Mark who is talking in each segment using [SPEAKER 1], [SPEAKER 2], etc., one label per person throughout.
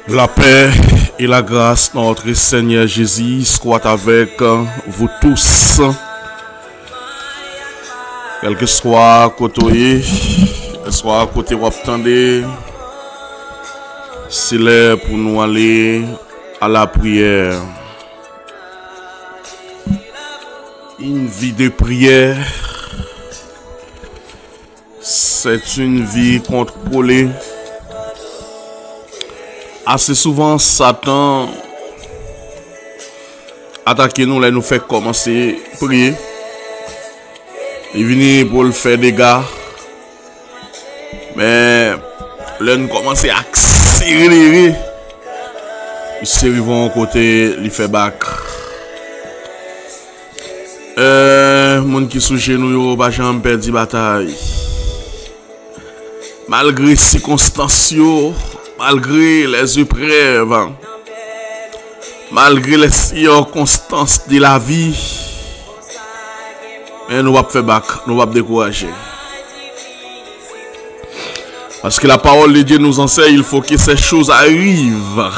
[SPEAKER 1] La paix et la grâce de notre Seigneur Jésus soient avec vous tous. Quel que soit côté, soit côté vous attendez, c'est l'heure pour nous aller à la prière. Une vie de prière, c'est une vie contrôlée. Assez souvent, Satan attaque nous, là, nous fait commencer à prier. Il vient pour le faire des dégâts. Mais là, nous commençons à accélérer. Ils arrivent côté, il fait back. Moun qui sous chez nous, pas jamais perdu bataille. Malgré les circonstances, malgré les épreuves, malgré les circonstances de la vie, mais nous allons faire back, nous allons décourager. Parce que la parole de Dieu nous enseigne, il faut que ces choses arrivent.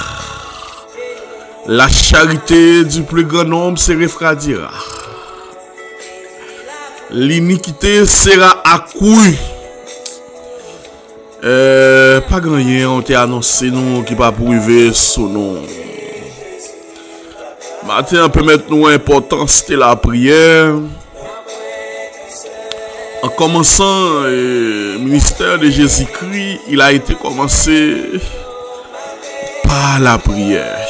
[SPEAKER 1] La charité du plus grand nombre se refroidira. L'iniquité sera accrue. Pas grand rien on t'a annoncé nous qui pas priver sous nous. Matin on peut mettre nous importance de la prière. En commençant le ministère de Jésus-Christ, il a été commencé par la prière.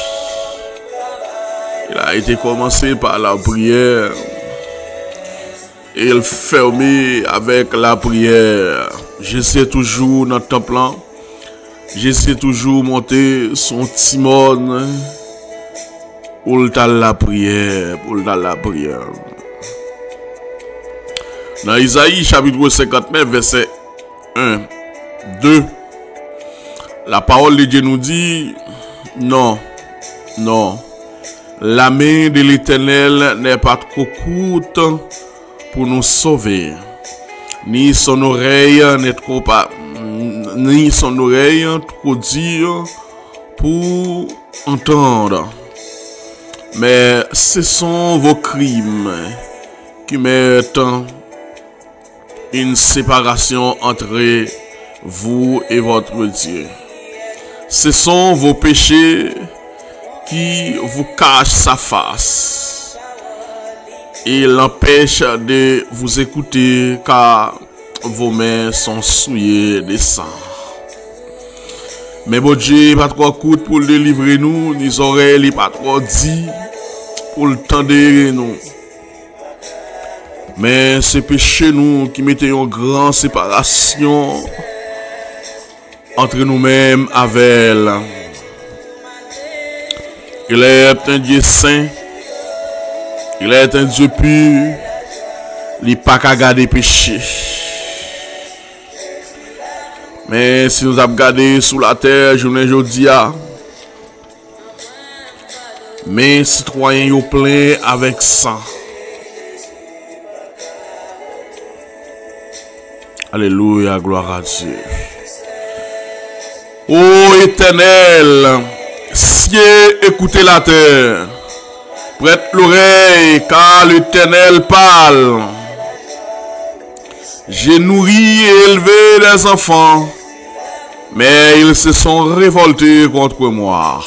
[SPEAKER 1] Il a été commencé par la prière. Et il fermé avec la prière. J'essaie toujours dans le temple. J'essaie toujours monter son timon pour le la prière. Pour le la prière. Dans Isaïe chapitre 59 verset 1, 2, la parole de Dieu nous dit, non, non, la main de l'Éternel n'est pas trop courte pour nous sauver, ni son oreille n'est trop pas, ni son oreille trop dure pour entendre. Mais ce sont vos crimes qui mettent une séparation entre vous et votre Dieu. Ce sont vos péchés qui vous cachent sa face. Et l'empêche de vous écouter car vos mains sont souillées de sang. Mais bon Dieu, pas trop coûte pour délivrer nous, ni oreilles pas trop dit pour le tendre nous. Mais c'est péché nous qui mettons une grande séparation entre nous-mêmes avec elle. Il est un Dieu saint. Il est un Dieu pur. Il n'est pas qu'à garder péché. Mais si nous avons gardé sous la terre, je ne dis pas. Mais citoyens sont pleins avec sang. Alléluia, gloire à Dieu. Ô Éternel, cieux, écoutez la terre. Prête l'oreille, car l'Éternel parle. J'ai nourri et élevé les enfants, mais ils se sont révoltés contre moi.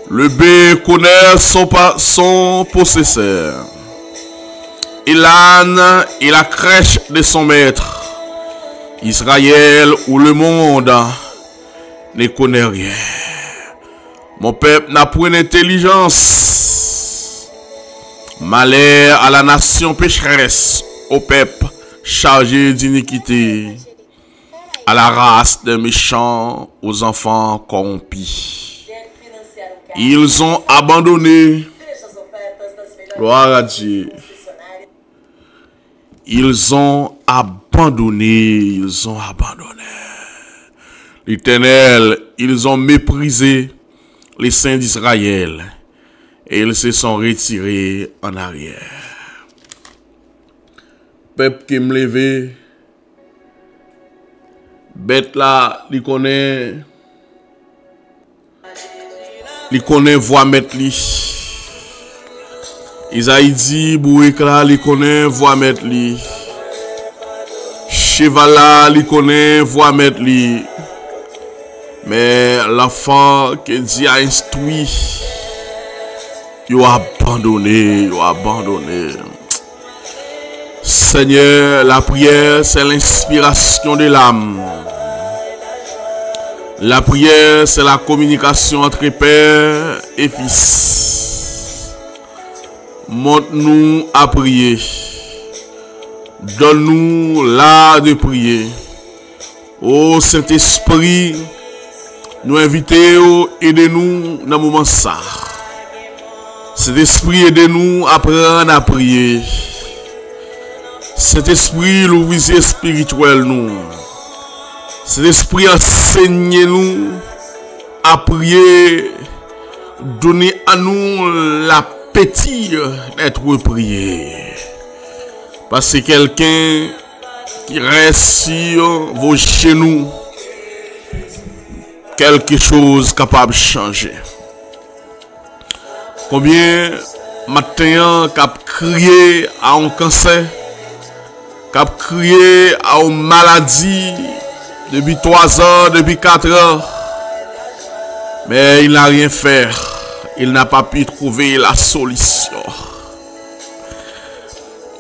[SPEAKER 1] Le bé connaît son possesseur. Et l'âne et la crèche de son maître. Israël ou le monde ne connaît rien. Mon peuple n'a point d'intelligence. Malheur à la nation pécheresse, au peuple chargé d'iniquité, à la race des méchants, aux enfants corrompus. Ils ont abandonné. Gloire à Dieu. Ils ont abandonné. L'Éternel, ils ont méprisé les saints d'Israël et ils se sont retirés en arrière. Peuple qui me levé, bête là, il connaît il connaît voix mettre li. Isaïe dit, Bouékla, il connaît voix mettre li. Chevala, il connaît voix mettre li. Mais l'enfant que Dieu a instruit, il a abandonné, Seigneur, la prière, c'est l'inspiration de l'âme. La prière, c'est la communication entre père et fils. Montre-nous à prier. Donne-nous l'art de prier. Ô Saint-Esprit, nous invitons, aidez-nous dans le moment ça. Saint-Esprit, aidez-nous à apprendre à prier. Saint-Esprit, l'ouvrier spirituel nous. Saint-Esprit, enseignez-nous à prier. Donnez à nous l'appétit d'être prié. Parce que quelqu'un qui reste sur vos genoux, quelque chose capable de changer. Combien matin cap crié à un cancer, cap crié à une maladie depuis 3 heures, depuis 4 heures, mais il n'a rien fait. Il n'a pas pu trouver la solution.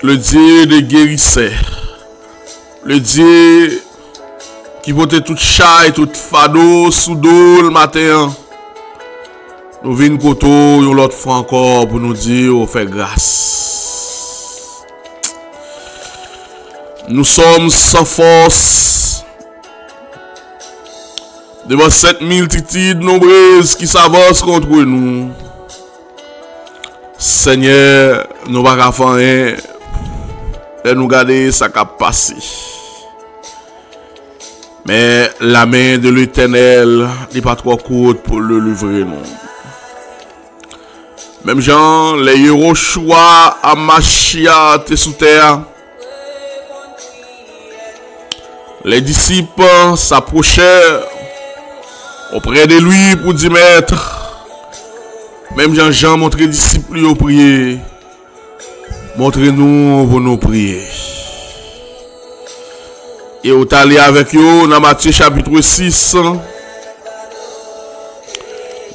[SPEAKER 1] Le Dieu de guérisseur, le Dieu qui votait tout chat et tout fado sous dos le matin. Nous venons koto yon l'autre fois encore pour nous dire on fait grâce. Nous sommes sans force devant cette multitude nombreuse qui s'avance contre nous. Seigneur, nous ne pouvons pas faire rien et nous garder ça qui a passé. Mais la main de l'Éternel n'est pas trop courte pour le livrer, non. Même Jean, les Yehoshua, Amashia, étaient sous terre. Les disciples s'approchaient auprès de lui pour dire maître. Même Jean montrait les disciples au prier. Montrez-nous pour nous prier. Et au allé avec eux dans Matthieu chapitre 6.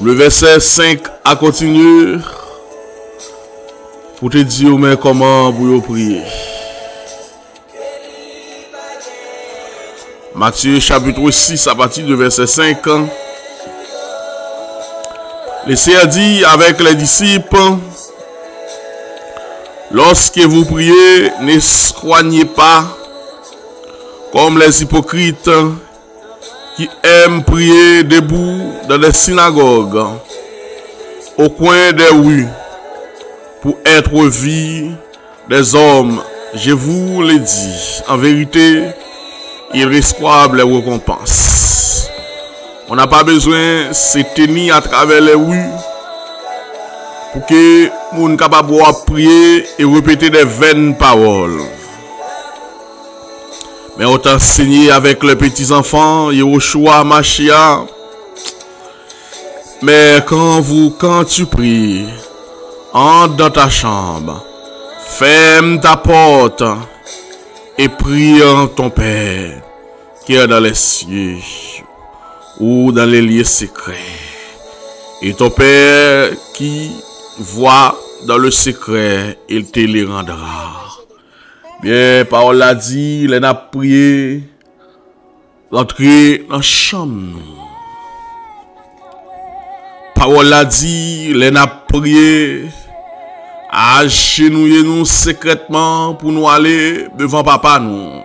[SPEAKER 1] Le verset 5 a continué pour te dire mais comment vous prier. Matthieu chapitre 6 à partir du verset 5. Le Seigneur dit avec les disciples, lorsque vous priez, ne soignez pas comme les hypocrites qui aiment prier debout dans les synagogues, au coin des rues, pour être vus des hommes. Je vous le dis, en vérité, ils reçoivent les récompenses. On n'a pas besoin de se tenir à travers les rues pour que nous soyons capables de prier et répéter des vaines paroles. Mais on t'a enseigné avec les petits enfants, Yehoshua, Machia. Mais quand tu pries, entre dans ta chambre, ferme ta porte et prie en ton Père qui est dans les cieux ou dans les lieux secrets. Et ton Père qui voit dans le secret, il te les rendra. Bien, parole l'a dit, il a prié, rentrer dans la chambre. Parole l'a dit, il a prié, agenouiller nous secrètement pour nous aller devant papa nous.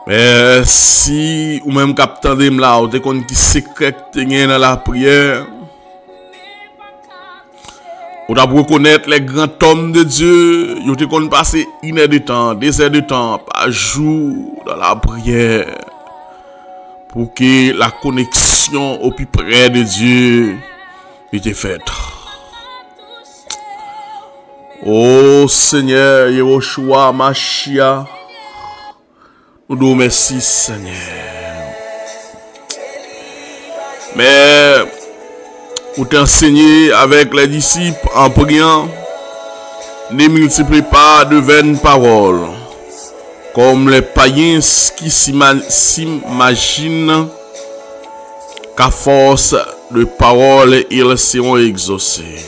[SPEAKER 1] Mais si ou même captain de là, ou te kon qui secret dans la prière, on doit reconnaître les grands hommes de Dieu. Ils ont passé 1 heure de temps, 2 heures de temps par jour dans la prière. Pour que la connexion au plus près de Dieu était faite. Oh Seigneur, Yehoshua, Machia, nous nous remercions Seigneur. Mais ou t'enseigner avec les disciples en priant, ne multiplie pas de vaines paroles, comme les païens qui s'imaginent qu'à force de paroles, ils seront exaucés.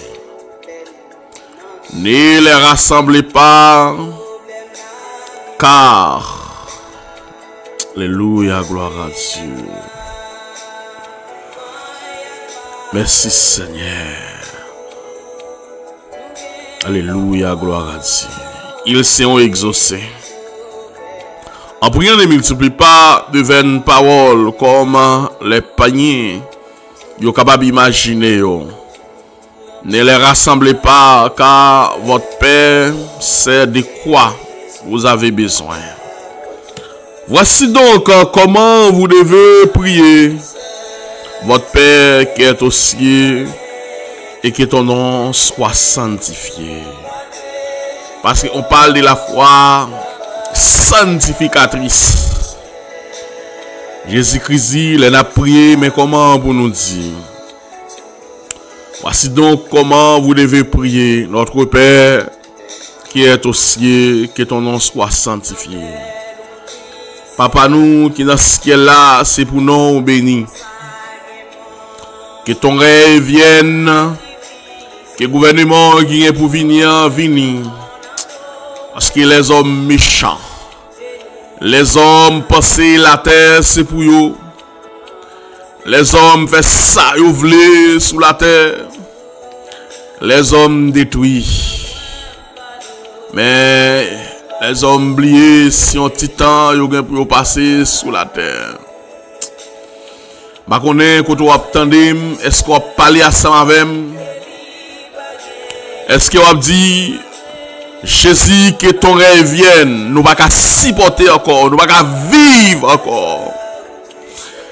[SPEAKER 1] Ne les rassemblez pas, car, alléluia, gloire à Dieu. Merci Seigneur. Alléluia, gloire à Dieu. Ils seront exaucés. En priant, ne multiplie pas de vaines paroles comme les païens. Vous capable d'imaginer. Ne les rassemblez pas, car votre Père sait de quoi vous avez besoin. Voici donc comment vous devez prier. Votre Père qui est aux cieux, et que ton nom soit sanctifié. Parce qu'on parle de la foi sanctificatrice. Jésus-Christ dit, il a prié, mais comment pour nous dire? Voici donc comment vous devez prier. Notre Père qui est aux cieux, que ton nom soit sanctifié. Papa nous qui dans ce ciel là, c'est pour nous béni. Que ton règne vienne. Que le gouvernement qui est pour venir, venir. Parce que les hommes méchants, les hommes passer la terre, c'est pour eux. Les hommes font ça, ils veulent sous la terre. Les hommes détruits. Mais les hommes oubliés, si on titan, ils ont passer sous la terre. Je connais quand on attendez, est-ce qu'on parle à ça avec? Est-ce qu'on a dit, Jésus, que ton règne vienne, nous ne pouvons pas supporter encore, nous ne pouvons pas vivre encore.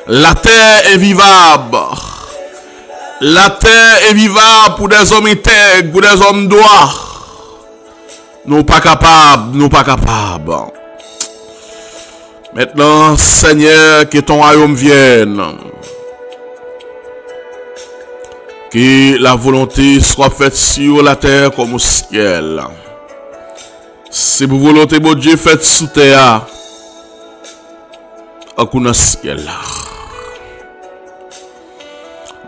[SPEAKER 1] La terre est vivable. La terre est vivable pour des hommes intègres, pour des hommes droits. Nous ne sommes pas capables, nous ne sommes pas capables. Maintenant, Seigneur, que ton royaume vienne. Que la volonté soit faite sur la terre comme au ciel. C'est pour volonté de Dieu faite sous terre. Dans le ciel.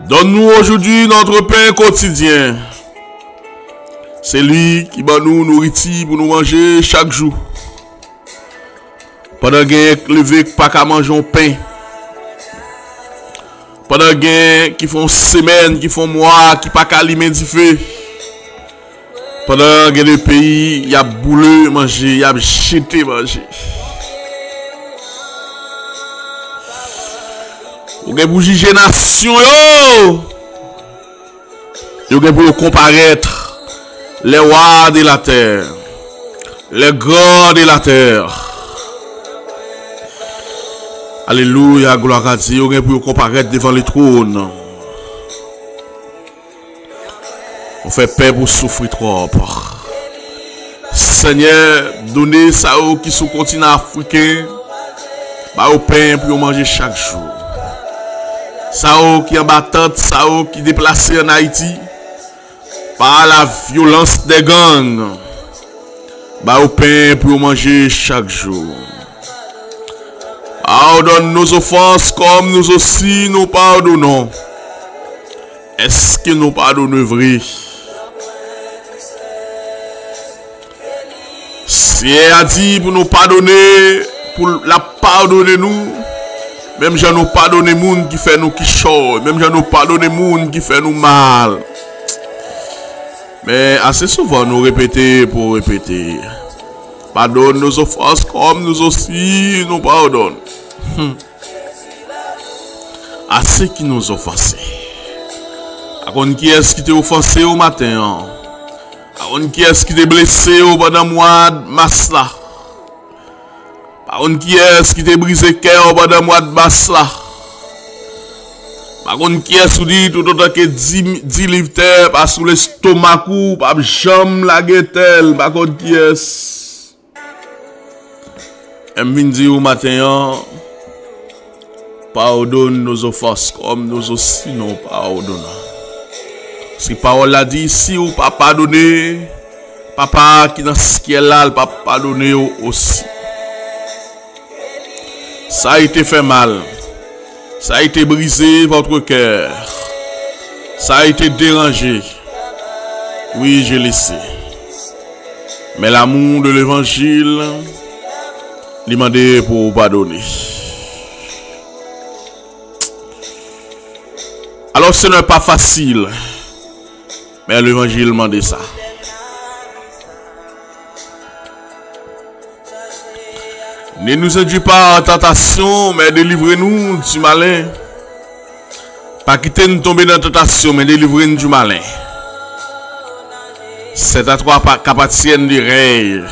[SPEAKER 1] Donne-nous aujourd'hui notre pain quotidien. C'est lui qui va nous nourrir pour nous manger chaque jour. Pendant que lever pas qu'à manger un pain. Pendant qui font semaine, qui font mois, qui pas qu'à du feu. Pendant que le pays, il y a boulé manger, il y a jeté manger. Vous avez pour juger nation, vous avez pour comparaître les rois de la terre, les grands de la terre. Alléluia, gloire à Dieu. Vous avez pour comparaître devant le trône. On fait paix pour souffrir trop. Seigneur, donnez ça aux qui sont continent africain. Bah au pain pour manger chaque jour. Ça aux qui en battante, ça aux qui déplacés en Haïti. Par la violence des gangs. Bah au pain pour manger chaque jour. Pardonne nos offenses comme nous aussi nous pardonnons. Est-ce que nous pardonnons vrai? Si elle a dit pour nous pardonner, pour la pardonner nous, même j'en nous pardonner moun qui fait nous qui chaud, même j'en nous pardonner moun qui fait nous mal. Mais assez souvent nous répéter pour répéter. Pardonne nos offenses comme nous aussi nous pardonnons. À ceux qui nous offensent. À qui est-ce qui t'a offensé au matin? À qui est-ce qui t'a blessé au pendant mois de mars là? À qui est-ce qui t'a brisé cœur au pendant mois de mars là? À qui est-ce qui dit tout autant que 10 livres terre pas sous l'estomac ou pas jambe la guetel? Par contre qui est-ce? Et me dit au matin, pardonne nos offenses comme nous aussi nous pardonnons. Si parole a dit, si ou pas pardonné, papa qui dans ce qui est là, le pas pardonné aussi. Ça a été fait mal. Ça a été brisé votre cœur. Ça a été dérangé. Oui, je le sais. Mais l'amour de l'évangile, il m'a demandé pour pardonner. Alors ce n'est pas facile. Mais l'évangile m'a dit ça. Ne nous induis pas en tentation, mais délivrez-nous du malin. Pas quitter nous tomber dans la tentation, mais délivrez-nous du malin. C'est à toi qu'appartiennent les règnes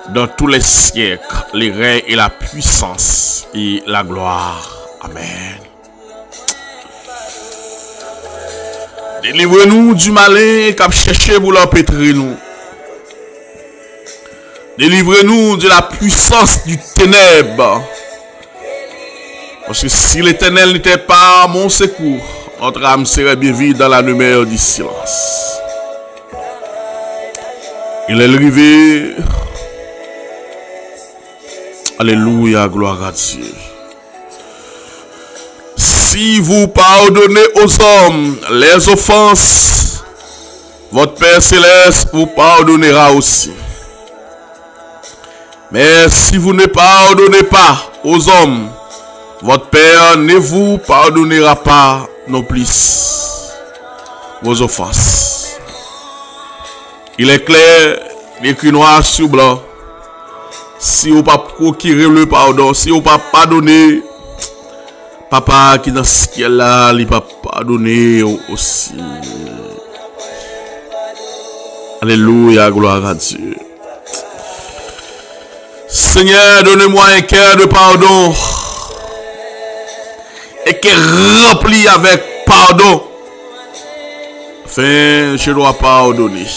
[SPEAKER 1] dans tous les siècles, les règnes et la puissance et la gloire. Amen. Délivrez-nous du malin qui a cherché pour l'empêtrer nous. Délivrez-nous de la puissance du ténèbre. Parce que si l'Éternel n'était pas mon secours, notre âme serait bien vide dans la demeure du silence. Il est arrivé. Alléluia, gloire à Dieu. Si vous pardonnez aux hommes les offenses, votre Père Céleste vous pardonnera aussi. Mais si vous ne pardonnez pas aux hommes, votre Père ne vous pardonnera pas non plus vos offenses. Il est clair, écrit noir sur blanc. Si vous ne pas procurer le pardon, si vous ne pas pardonner, Papa qui dans ce qui est là, il va pardonner aussi. Alléluia, gloire à Dieu. Seigneur, donne-moi un cœur de pardon et qui est rempli avec pardon. Enfin, je dois pardonner.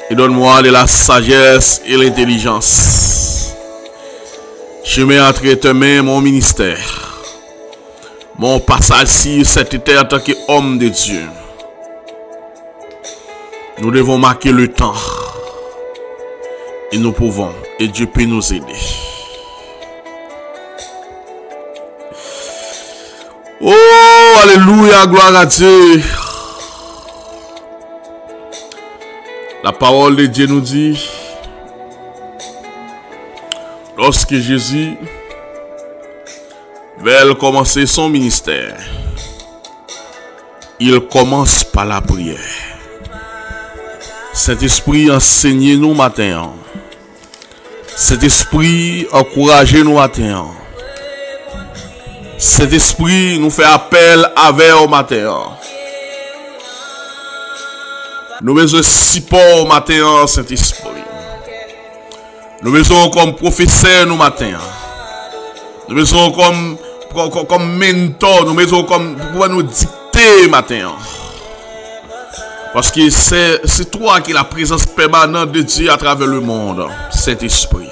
[SPEAKER 1] Et donne-moi de la sagesse et l'intelligence. Je mets entre tes mains mon ministère. Mon passage sur cette terre en tant qu'homme de Dieu. Nous devons marquer le temps. Et nous pouvons. Et Dieu peut nous aider. Oh, alléluia, gloire à Dieu. La parole de Dieu nous dit, lorsque Jésus veut commencer son ministère, il commence par la prière. Cet esprit enseigne-nous matin. Cet esprit encourage-nous matin. Cet esprit nous fait appel avec au matin. Nous besoin support au matin, Saint-Esprit. Nous besoin comme professeur nous matin. Nous besoin comme mentor, nous besoin comme pour nous dicter matin. Parce que c'est toi qui es la présence permanente de Dieu à travers le monde, Saint-Esprit.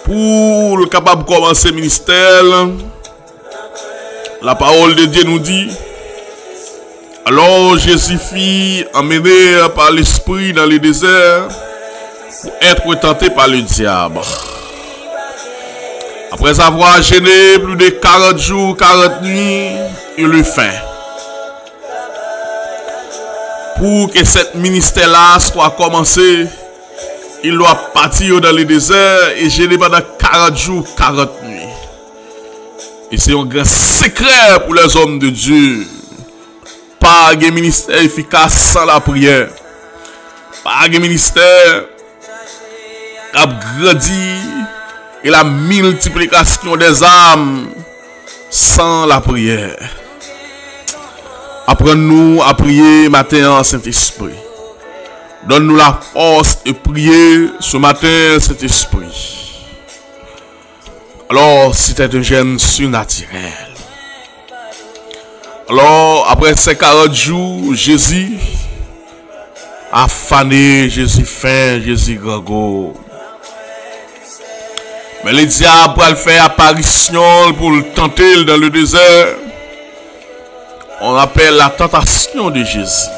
[SPEAKER 1] Pour le capable de commencer le ministère, la parole de Dieu nous dit, alors Jésus fut emmené par l'Esprit dans le désert pour être tenté par le diable. Après avoir gêné plus de 40 jours, 40 nuits, il eut faim. Pour que ce ministère-là soit commencé, il doit partir dans le désert et gêner pendant 40 jours, 40 nuits. Et c'est un grand secret pour les hommes de Dieu. Pas de ministère efficace sans la prière. Pas de ministère qui a grandi et la multiplication des âmes sans la prière. Apprends-nous à prier matin en Saint-Esprit. Donne-nous la force de prier ce matin, Saint-Esprit. Alors, c'était un gène surnaturel. Alors, après ces 40 jours, Jésus a fané, Jésus faim, Jésus gago. Mais le diable va faire apparition pour le tenter dans le désert. On appelle la tentation de Jésus.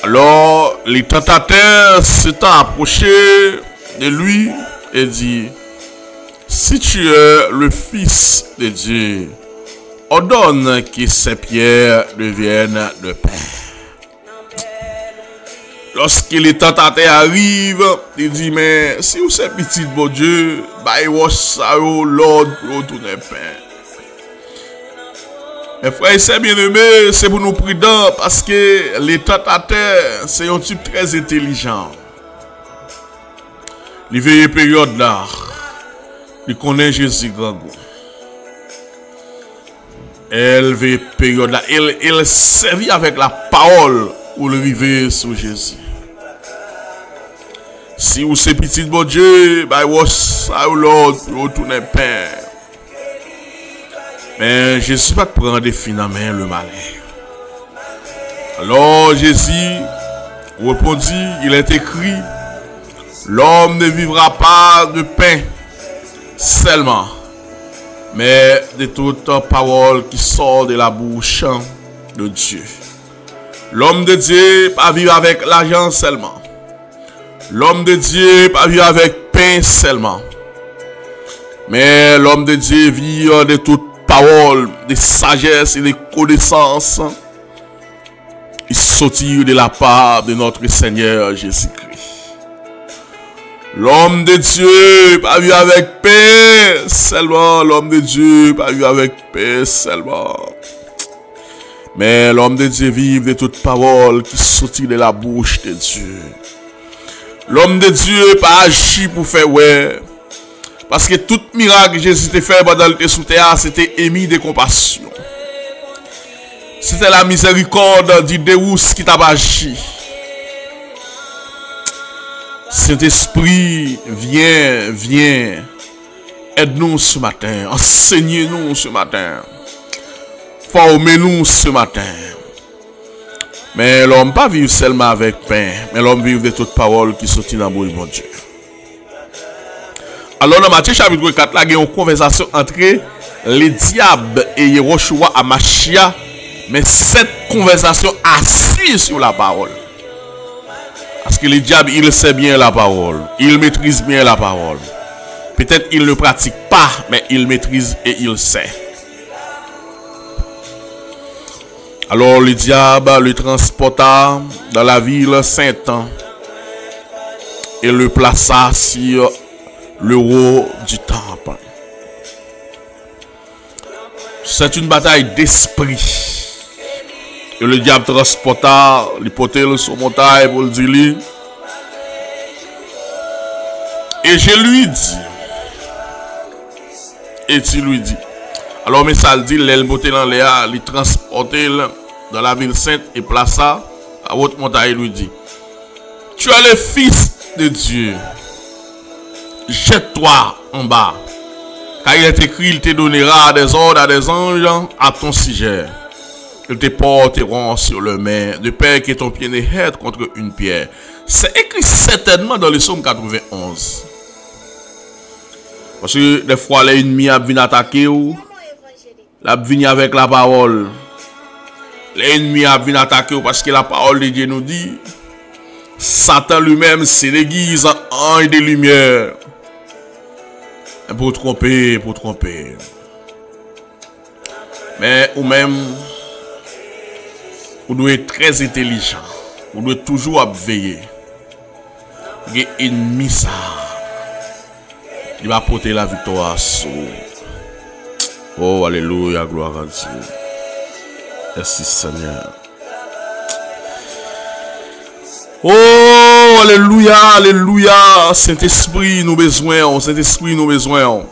[SPEAKER 1] Alors, les tentateurs s'étant approchés de lui et dit: si tu es le Fils de Dieu, ordonne que ces pierres deviennent de pain. Lorsque les tentateurs arrivent, il dit: mais si vous êtes petit bon Dieu, bah il ça l'ordre pour tourner pain. Mes frères et sœurs bien-aimés, c'est pour nous prudents parce que les tentateurs, c'est un type très intelligent. Il veille période là, il connaît Jésus grand goût. Elle veille période là, il servit avec la parole pour le vivre sur Jésus. Si vous êtes petit bon Dieu, bah ça l'ordre pour tourner pain. Mais Jésus va prendre finalement le malin. Alors Jésus répondit, il est écrit: l'homme ne vivra pas de pain seulement, mais de toute parole qui sort de la bouche de Dieu. L'homme de Dieu pas vivre avec l'argent seulement. L'homme de Dieu pas vivre avec pain seulement. Mais l'homme de Dieu vit de toute parole, de sagesse et de connaissance. Il sortit de la part de notre Seigneur Jésus-Christ. L'homme de Dieu pas vu avec paix seulement. L'homme de Dieu pas vu avec paix seulement. Mais l'homme de Dieu vive de toute parole qui sortit de la bouche de Dieu. L'homme de Dieu pas agi pour faire ouais. Parce que tout miracle que Jésus t'a fait pendant le sous terre, c'était émis de compassion. C'était la miséricorde du Deus qui t'a agi. Saint-Esprit, viens. Aide-nous ce matin. Enseignez-nous ce matin. Formez-nous ce matin. Mais l'homme pas vivre seulement avec pain, mais l'homme vivre de toute parole qui sortit dans la bouche de mon Dieu. Alors dans Matthieu chapitre 4, là, il y a une conversation entre les diables et Yehoshua à Machia. Mais cette conversation assise sur la parole. Parce que le diable, il sait bien la parole. Il maîtrise bien la parole. Peut-être il ne pratique pas, mais il maîtrise et il sait. Alors le diable le transporta dans la ville sainte et le plaça sur le haut du temple. C'est une bataille d'esprit. Et le diable transporta l'hypothèse sur montagne pour le dire. Et je lui dis. Et tu lui dis. Alors, mais ça le dit, l'aile beauté dans l'air, il transportait dans la ville sainte et plaça à haute montagne, il lui dit: tu es le Fils de Dieu. Jette-toi en bas. Car il est écrit, il te donnera des ordres à des anges à ton sujet. Ils te porteront sur le main, de peur que ton pied ne heurte contre une pierre. C'est écrit certainement dans le psaume 91. Parce que des fois, les ennemis viennent attaquer ou, la viennent avec la parole. Les ennemis viennent attaquer ou parce que la parole de Dieu nous dit: Satan lui-même se déguise en ange de lumière. Pour tromper. Mais ou même, vous devez être très intelligent. Vous devez toujours veiller. Il y a un ennemi ça. Il va porter la victoire sur. Oh, alléluia, gloire à Dieu. Merci Seigneur. Oh, alléluia. Saint-Esprit, nous besoin. Saint-Esprit, nous besoin.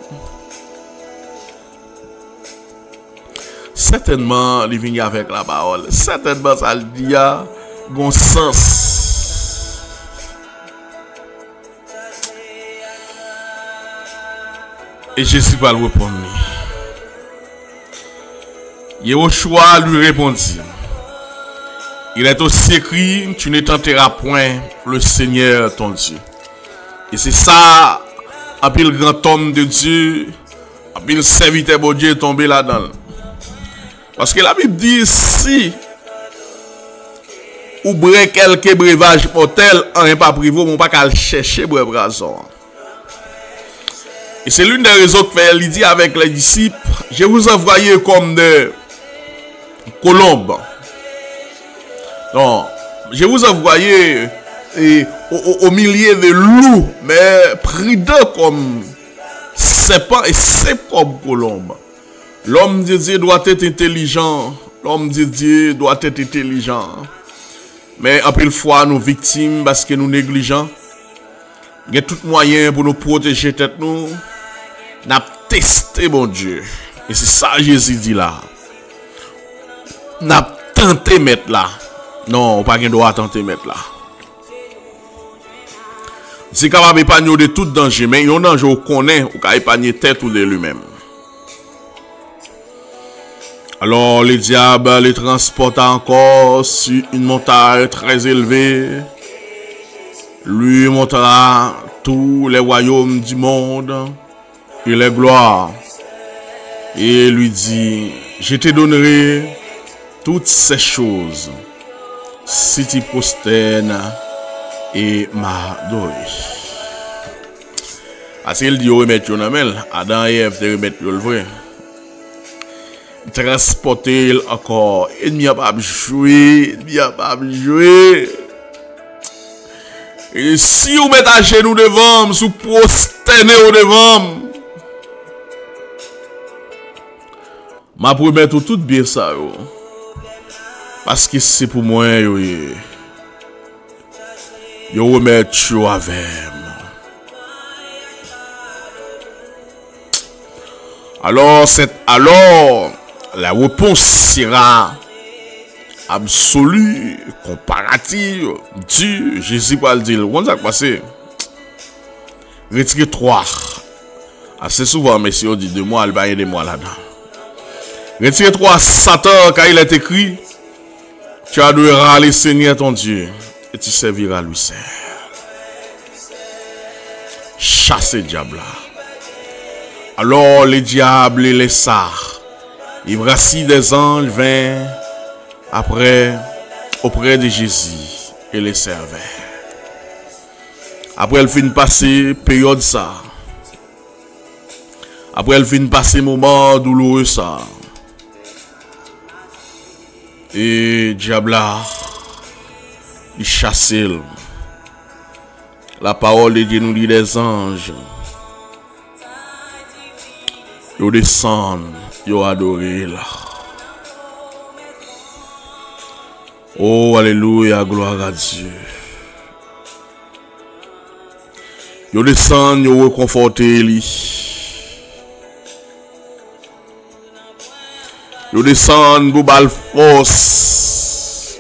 [SPEAKER 1] Certainement, il vient avec la parole. Certainement, ça le dit à bon sens. Et Jésus va le répondre. Yehoshua lui répondit: il est aussi écrit, tu ne tenteras point le Seigneur ton Dieu. Et c'est ça un pile grand homme de Dieu, un pile serviteur de Dieu tombé là-dedans. Parce que la Bible dit si ou bré quelques breuvages mortels, on n'est pas privé, on pas qu'à le chercher breuvaison. Et c'est l'une des raisons que fait Lydie avec les disciples. Je vous envoyé comme des colombes. Non, je vous envoyé au milieu de loups, mais prudents comme serpents et secs comme colombes. L'homme de Dieu doit être intelligent. L'homme de Dieu doit être intelligent. Mais en pile fois, nous victimes parce que nous négligents. Il y a tout moyen pour nous protéger tête nous. N'a testé mon Dieu. Et c'est ça Jésus dit là. N'a tenté mettre là. Non, pas qu'on doit tenter mettre là. C'est capable d'épargner de tout danger, mais il y a un danger qu'on connaît, ou qu'à épargner tête ou de lui-même. Alors le diable les transporta encore sur une montagne très élevée. Lui montrera tous les royaumes du monde et les gloires. Et lui dit, je te donnerai toutes ces choses si tu prosternes et m'adorer. Parce qu'il dit, remettre yon amel, Adam et Ève te remettre le vrai. Transporter encore. Ennemi a pas joué. Et si vous mettez à genoux devant, si vous prosternez au devant, ma promets tout bien ça. Parce que c'est pour moi. Yo remettre avec. Alors, la réponse sera absolue, comparative. Dieu, Jésus va le dire. Comment ça va passer? Retirez 3. Assez souvent, messieurs, on dit 2 mois, il va y avoir 2 mois là-dedans. Retirez 3, Satan, car il est écrit, tu adoreras le Seigneur ton Dieu et tu serviras lui seul. Chassez diable là. Alors les diables les laissa. Et voici des anges vinrent auprès de Jésus et les servaient. Après elle fin passer période ça. Après elle fin passer moment douloureux ça. Et diable là, il chassait. La parole de Dieu nous dit des anges. Ils descendent, ils adorent là. Oh, alléluia, gloire à Dieu. Ils descendent, ils réconfortent lui. Ils descendent pour bal force.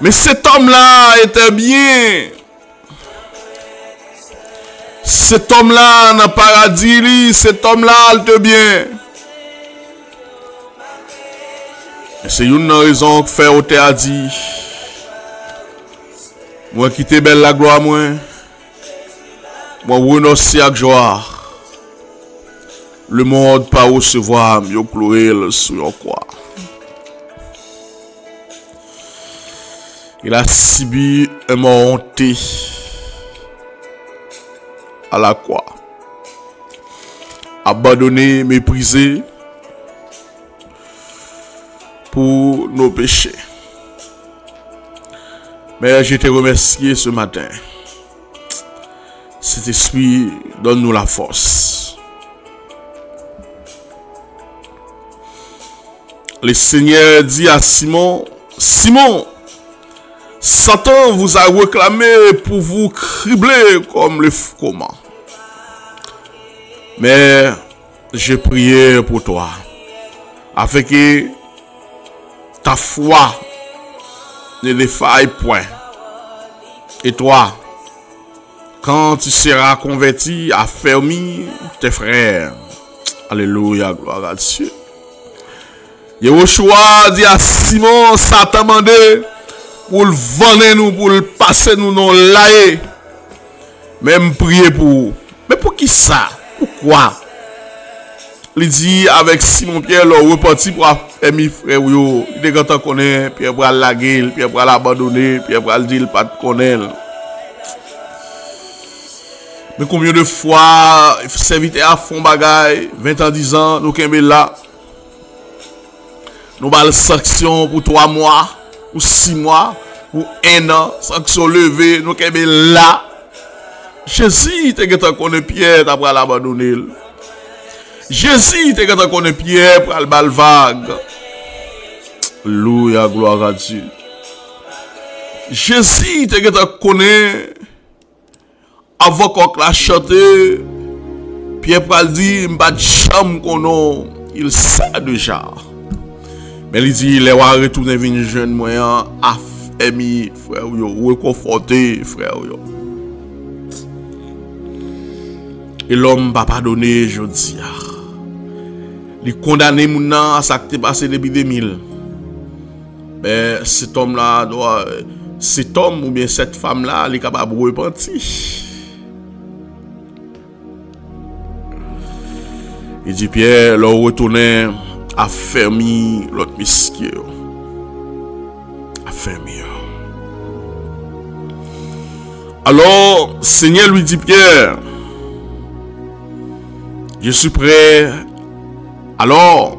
[SPEAKER 1] Mais cet homme-là était bien. Cet homme-là dans le paradis, cet homme-là, il était bien. Et c'est une raison que fait au a dit. Moi qui t'ai belle la gloire, moi renoncer à joie. Le monde pas recevoir, mieux pleurer sur la croix. Il a subi un mort honté à la croix. Abandonné, méprisé pour nos péchés. Mais je te remercie ce matin. Cet esprit donne-nous la force. Le Seigneur dit à Simon, Simon, Satan vous a réclamé pour vous cribler comme le froment. Mais j'ai prié pour toi, afin que ta foi ne défaille point. Et toi, quand tu seras converti, affermis tes frères. Alléluia, gloire à Dieu. Yehoshua dit à Simon, Satan mandé pour le vendre nous, pour le passer nous dans l'aïe. Même prier pour. Mais pour qui ça? Pourquoi? Il dit avec Simon Pierre, le reparti pour faire mes frères. Il est quand on connaît, Pierre pour la gueule, Pierre pour l'abandonner, Pierre pour le dire, pas de connaître. Mais combien de fois, serviteur à fond bagaille, 20 ans, 10 ans, nous sommes là. Nous avons sanction pour 3 mois, ou 6 mois, ou 1 an, sanction levée, nous sommes là. Jésus, tu es connaît Pierre, tu as l'abandonner. Jésus, tu es connaît Pierre, pour le bal vague. Alléluia, gloire à Dieu. Jésus, tu es connaît. Avant qu'on la chante, Pierre pral dit, m'pas de chambre qu'on il sait déjà. Mais il dit, les wa retourner venir jeune moyen, ami, frère yo, reconforté, frère yo. Et l'homme va pardonner, je dis. Il condamné moun nan à ça qui passé depuis 2000. Mais cet homme-là doit, cet homme ou bien cette femme-là, il est capable de repentir. Il dit Pierre, leur retourner à fermer l'autre misque. À fermer. Alors, Seigneur lui dit Pierre, je suis prêt. Alors,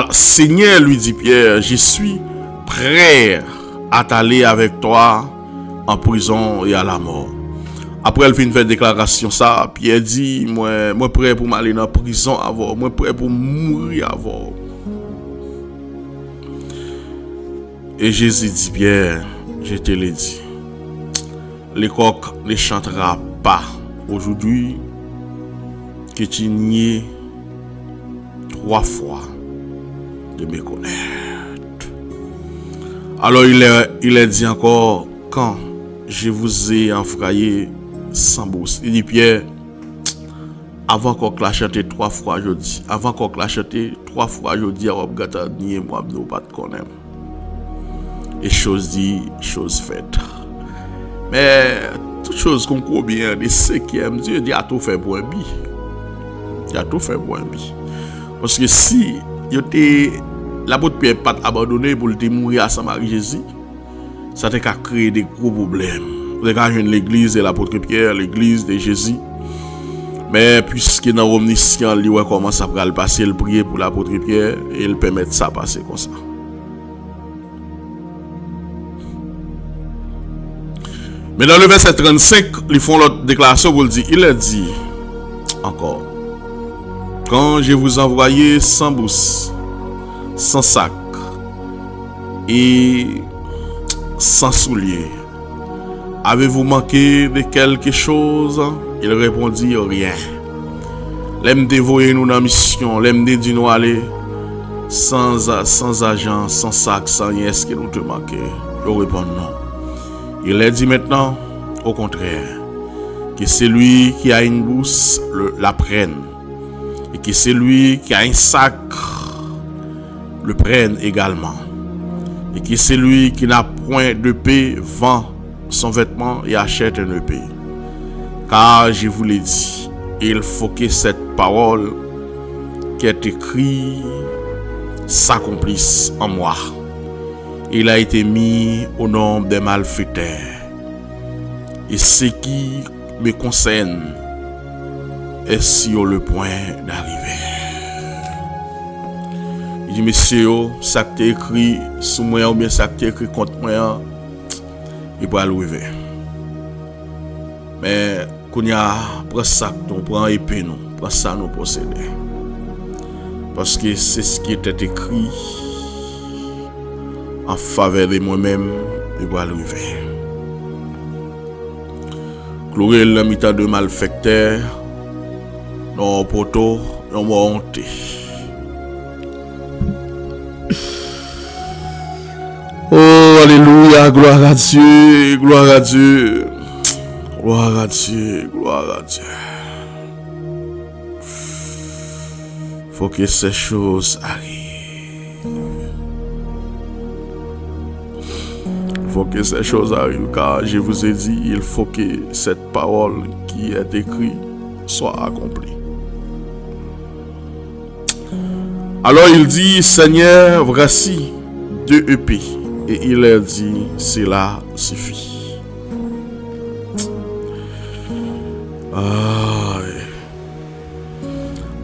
[SPEAKER 1] Seigneur lui dit Pierre, je suis prêt à t'aller avec toi en prison et à la mort. Après, elle fait une déclaration, ça, Pierre dit, moi prêt pour m'aller dans la prison avant, moi prêt pour mourir avant. Et Jésus dit, Pierre, je te l'ai dit, les coqs ne chantera pas aujourd'hui que tu nies 3 fois de me connaître. Alors il a dit encore, quand je vous ai enfrayé sans bourse. Il dit Pierre, avant qu'on la chante 3 fois, je dis, avant qu'on la chante 3 fois, je dis, on va nier moi, nous pas de connaître. Et chose dit, chose faite. Mais toute chose qu'on croit bien, de ce qui aime Dieu, il a tout fait pour un bi. Il a tout fait pour un bi. Parce que si l'apôtre Pierre pas abandonné pour le mourir à Saint-Marie-Jésus, ça t'a créé des gros problèmes. Vous avez l'église de l'apôtre Pierre, l'église de Jésus. Mais puisque dans l'omniscient, il commence à le passer, il prier pour l'apôtre Pierre et il permet ça de passer comme ça. Mais dans le verset 35, ils font l'autre déclaration pour le dire. Il a dit encore, quand je vous envoyais sans bourse, sans sac et sans souliers, avez-vous manqué de quelque chose? Il répondit rien. L'aime dévoyer nous dans la mission, l'aime dit nous aller sans argent, sans sac, sans rien, est-ce que nous te manquons? Il répond non. Il a dit maintenant, au contraire, que celui qui a une bourse la prenne, et que celui qui a un sac le prenne également, et que celui qui n'a point de paix vend son vêtement et achète un épée. Car je vous l'ai dit, il faut que cette parole qui est écrite s'accomplisse en moi. Il a été mis au nombre des malfaiteurs. Et ce qui me concerne est sur le point d'arriver. Il dit, monsieur, ça qui est écrit sous moi ou bien ça qui est écrit contre moi, il va arriver. Mais quand il y a prend ça, on prend épée, nous prend ça, nous posséder. Parce que c'est ce qui était écrit en faveur de moi-même, il va arriver. Gloire le mitan de malfecteurs, non poteau, non honte. Oh, alléluia, gloire à Dieu, gloire à Dieu, gloire à Dieu, gloire à Dieu. Faut que ces choses arrivent. faut que ces choses arrivent, car je vous ai dit, il faut que cette parole qui est écrite soit accomplie. Alors il dit, Seigneur, voici 2 épées. Et il leur dit, cela suffit.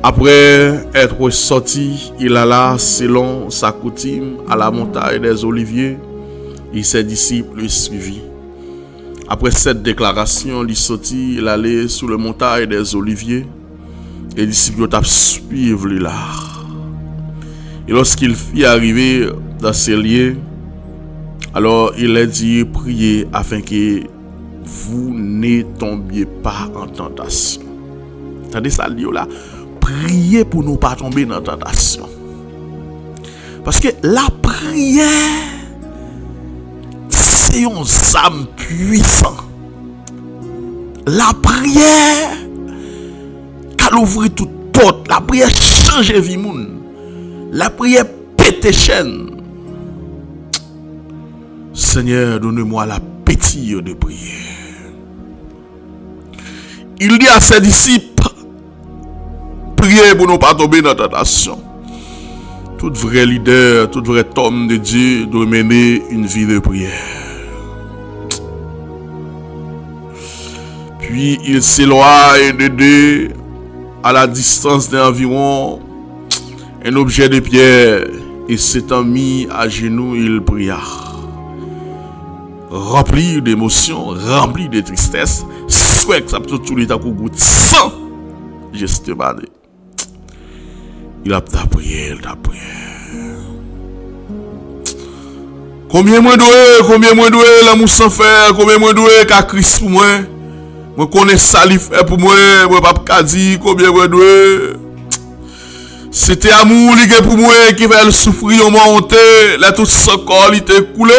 [SPEAKER 1] Après être sorti, il alla selon sa coutume à la montagne des Oliviers et ses disciples le suivirent. Après cette déclaration, il sortit, il allait sur la montagne des Oliviers et les disciples ont suivi là. Et lorsqu'il fit arriver dans ces lieux, alors il leur dit, priez afin que vous ne tombiez pas en tentation. Attendez ça, là. Priez pour ne pas tomber dans la tentation. Parce que la prière, c'est une âme puissante. La prière, qu'elle ouvre toute porte. La prière change la vie. La prière pète chaîne. Seigneur, donne-moi l'appétit de prière. Il dit à ses disciples, priez pour ne pas tomber dans la tentation. Tout vrai leader, tout vrai homme de Dieu doit mener une vie de prière. Puis il s'éloigne de Dieu à la distance d'environ un objet de pierre et s'étant mis à genoux, il pria. Rempli d'émotions, rempli de tristesse, souhait que ça peut tout l'état qu'on goûte sans geste mané. Il a prié, il a prié. Combien moins doué, l'amour sans faire, combien moins doué qu'à Christ pour moi. Moi connais ça lui fait pour moi pas dire combien moins doué. C'était amour li pour moi qui va le souffrir au monter, là tout son corps il était coulé.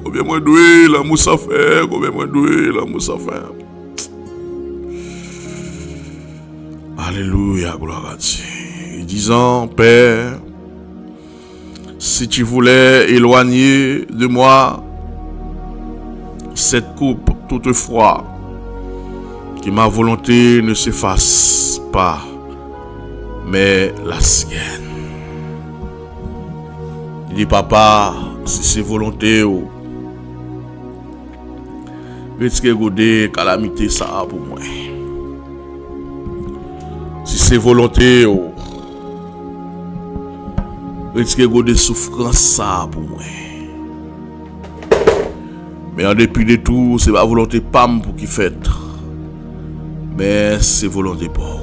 [SPEAKER 1] Combien moins doué, l'amour sans faire, combien moins doué, l'amour sans faire. Alléluia, gloire à Dieu. Et disant, Père, si tu voulais éloigner de moi cette coupe toutefois, que ma volonté ne se fasse pas, mais la sienne. Il dit, papa, si c'est volonté, retire godé calamité ça pour moi. Si c'est volonté, retire godé souffrance ça pour moi. Mais en dépit de tout, c'est pas volonté pam pour qui fait, mais c'est volonté pour.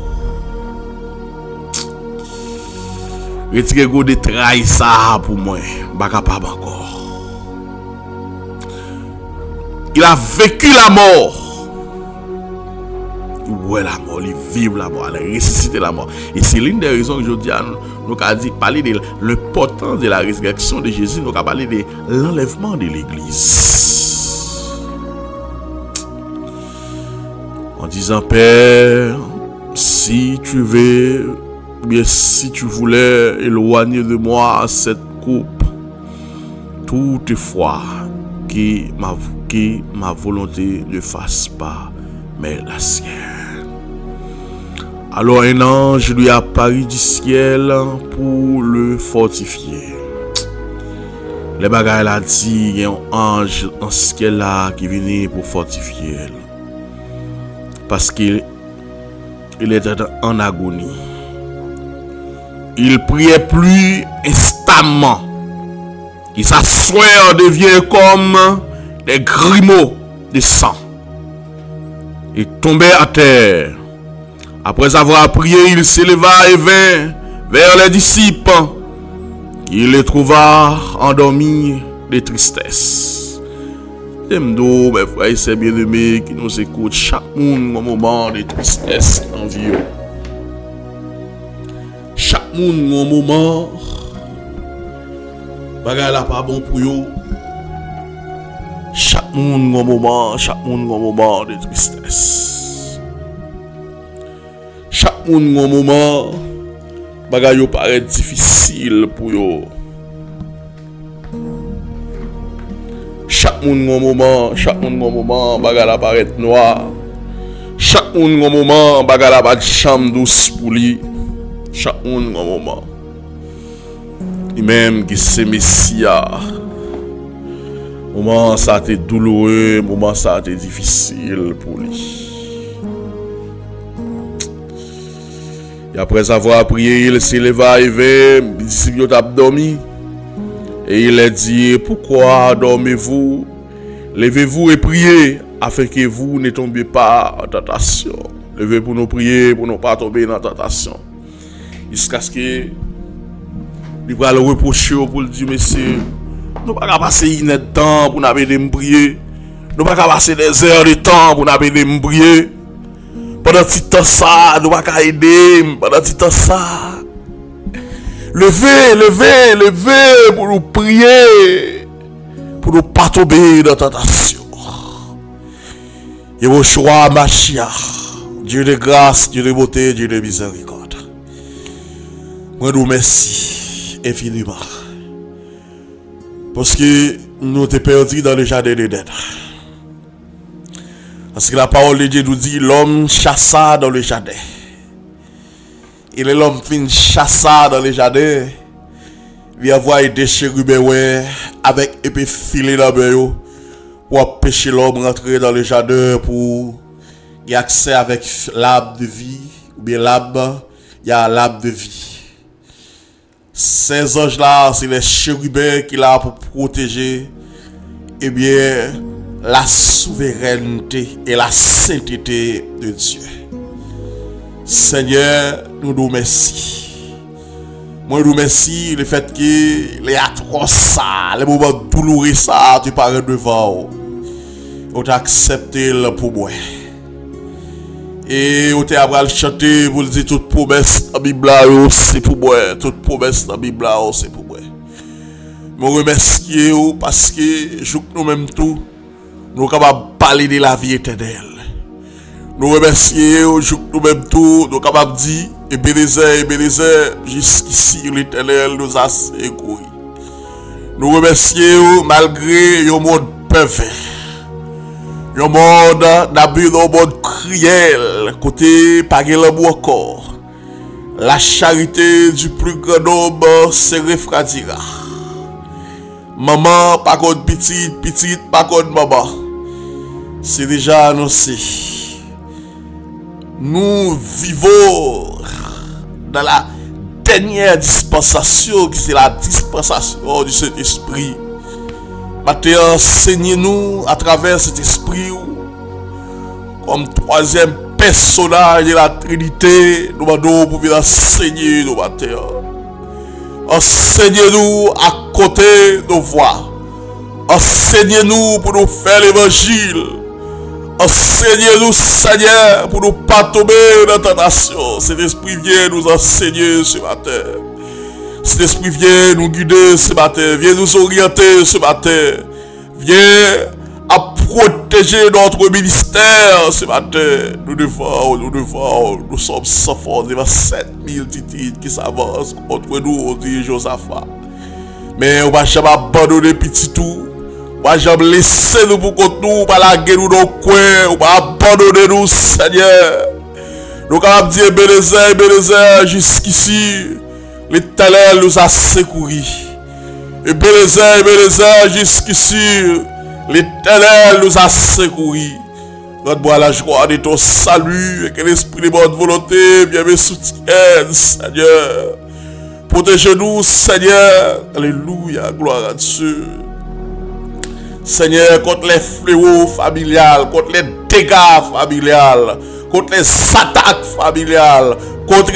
[SPEAKER 1] Retire godé trahi ça pour moi, pas capable encore. Il a vécu la mort. Ouais, la mort, il vit la mort, il a ressuscité la mort. Et c'est l'une des raisons que je dis à nous avons dit parler de l'importance de la résurrection de Jésus, nous avons parlé de l'enlèvement de l'église. En disant, Père, si tu veux, bien si tu voulais éloigner de moi cette coupe, toutefois, que ma volonté ne fasse pas, mais la sienne. Alors un ange lui apparut du ciel pour le fortifier. Les bagailles a dit, il y a un ange dans ce ciel là qui venait pour fortifier elle. Parce qu'il était en agonie. Il priait plus instamment. Et sa sueur devient comme des grumeaux de sang. Il tombait à terre. Après avoir prié, il s'éleva et vint vers les disciples. Il les trouva endormis de tristesse. J'aime mes frères et sœurs bien-aimés qui nous écoutent chaque monde au moment de tristesse en vie. Chaque monde au moment bagay la pas bon pour yo. Chaque monde au moment de tristesse. Chaque monde au moment bagay yo paraît difficile pour yo. chaque monde un moment, bagarre la paraît noir. Chaque monde un moment, bagarre la pas de chambre douce pour lui. Chaque monde un moment. Et même qui c'est Messia. Moment ça a été douloureux, moment ça a été difficile pour lui. Et après avoir prié, il s'est levé, les disciples ont dormi. Et il a dit, pourquoi dormez-vous? Levez-vous et priez, afin que vous ne tombiez pas en tentation. Levez pour nous prier, pour ne pas tomber dans la tentation. Jusqu'à ce que il va le reprocher pour le dire, monsieur, nous ne pouvons pas passer une temps pour nous aider à prier. Nous ne pouvons pas passer des heures de temps pour nous aider à prier. Pendant ce temps ça, nous ne pouvons pas aider. Pendant ce temps ça, levez pour nous prier. Pour nous pas tomber dans la tentation. Yehoshua Mashiach, Dieu de grâce, Dieu de beauté, Dieu de miséricorde. Moi nous merci infiniment. Parce que nous t'es perdus dans le jardin d'Éden. Parce que la parole de Dieu nous dit l'homme chassa dans le jardin. Et l'homme fin chassa dans le jardin. Il y a des chérubins avec épée filée dans le pour empêcher l'homme rentrer dans le jardin pour y accès avec l'arbre de vie ou bien l'arbre, il y a l'arbre de vie. Ces anges là, c'est les chérubins qui là pour protéger eh bien la souveraineté et la sainteté de Dieu. Seigneur, nous nous remercions. Moi, nous remercie le fait que les atroces, ça, les moments douloureux, ça, tu parais devant. On t'a accepté pour moi. Et on t'a appris à chanter pour dire toute promesse dans la Bible, c'est pour moi. Toute promesse dans la Bible, c'est pour moi. Je remercie parce que nous-mêmes tout, nous sommes capables de parler de la vie éternelle. Nous remercions nous-mêmes tout, nous sommes capables de dire, Ebenezer, jusqu'ici l'Éternel nous a secourus. Nous remercions malgré un monde pervers, un monde d'abus, un monde cruel, côté pas l'amour encore. La charité du plus grand nombre se refroidira. Maman, pas contre petite, pas contre maman. C'est déjà annoncé. Nous vivons dans la dernière dispensation, qui c'est la dispensation du Saint-Esprit. Maintenant, enseignez-nous à travers cet esprit, comme troisième personnage de la Trinité, nous demandons pour venir enseigner nos matins. Enseignez-nous à côté de nos voix. Enseignez-nous pour nous faire l'évangile. Enseignez-nous, Seigneur, pour ne pas tomber dans la tentation. Cet esprit vient nous enseigner ce matin. Cet esprit vient nous guider ce matin. Vient nous orienter ce matin. Vient à protéger notre ministère ce matin. Nous sommes sans force devant 7000 titres qui s'avancent contre nous, on dit Josaphat. Mais on va jamais abandonner petit tout. On va jamais laisser nous pour contre nous, pas laguer nous dans le coin, on va abandonner nous, Seigneur. Nous allons dire, Ebenezer, jusqu'ici, l'Éternel nous a secourus. Ebenezer, jusqu'ici, l'Éternel nous a secourus. Donne-moi la joie de ton salut et que l'esprit de bonne volonté vienne me soutienne, Seigneur. Protège-nous, Seigneur. Alléluia, gloire à Dieu. Seigneur, contre les fléaux familiales, contre les dégâts familiales, contre les attaques familiales, contre,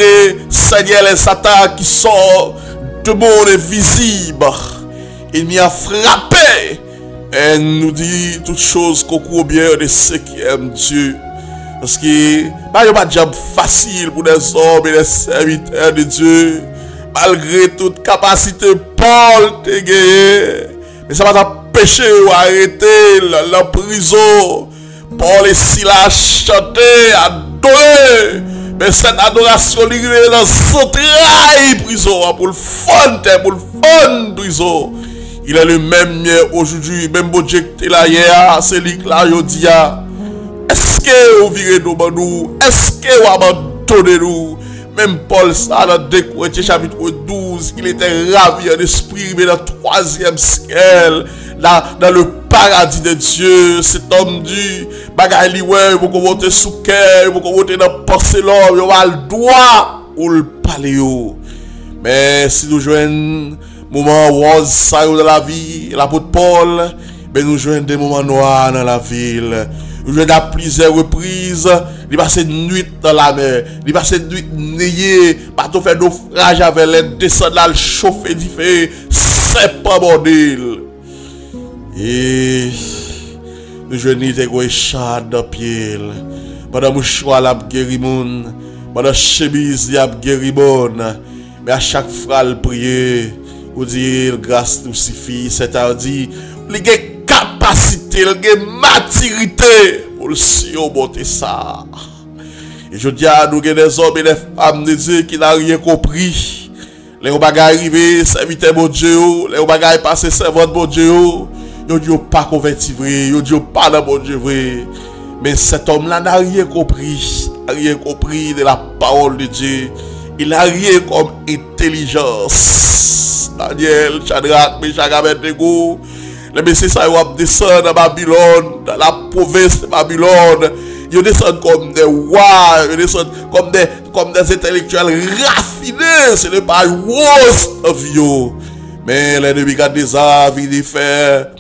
[SPEAKER 1] Seigneur, les attaques qui sont de monde invisible. Il m'y a frappé. Et nous dit toutes choses concourent bien de ceux qui aiment Dieu. Parce que il n'y a pas de job facile pour des hommes et des serviteurs de Dieu. Malgré toute capacité, Paul te gagné. Mais ça va t'empêcher d'arrêter la prison. Paul et Silas chanté, adoré. Mais cette adoration est dans son travail prison. Pour le fond prison. Il est le même hier aujourd'hui, même bon Dieu que là hier, c'est lui là, il dit, est-ce que vous virez nous, est-ce que vous abandonnez nous? Même Paul, ça, dans 2 Corinthiens chapitre 12, il était ravi en esprit, mais dans le 3e ciel, dans le paradis de Dieu, cet homme dit, bagaille ouais, vous pouvez monter sous cœur, vous pouvez monter dans porcelain, vous avez le droit ou le paléo. Mais si nous jouons moment rose ça dans la vie, l'apôtre Paul, ben nous jouons des moments noirs dans la ville. Nous jouons à plusieurs reprises, il passe une nuit dans la mer, il passe une nuit neyée, bateau fait naufrage avec les descendre là, le chauffer du feu, c'est pas bordel. Et nous jouons des gros chats dans pied, pendant mouchoir la guéri moun, pendant chemise la guéri bonne, mais à chaque fois le prier, ou dire grâce nous suffit, c'est-à-dire il y a capacité, il y a maturité pour le surmonter ça. Et je dis à nous que des hommes et des femmes de Dieu qui n'ont rien compris. Les bagages arrivés, serviteurs mon Dieu, les bagages passés, servants mon Dieu, ils ne disent pas converti vrai, ils ne disent pas dans mon Dieu vrai. Mais cet homme-là n'a rien compris de la parole de Dieu. Il n'a rien comme intelligence. Daniel, Shadrach, Meshach, Abednego, les messieurs ça descendent à Babylone, dans la province de Babylone. Ils descendent comme des rois, ils descendent comme des intellectuels raffinés. Ce n'est pas rose of you. Mais les Nebukadnezar viennent faire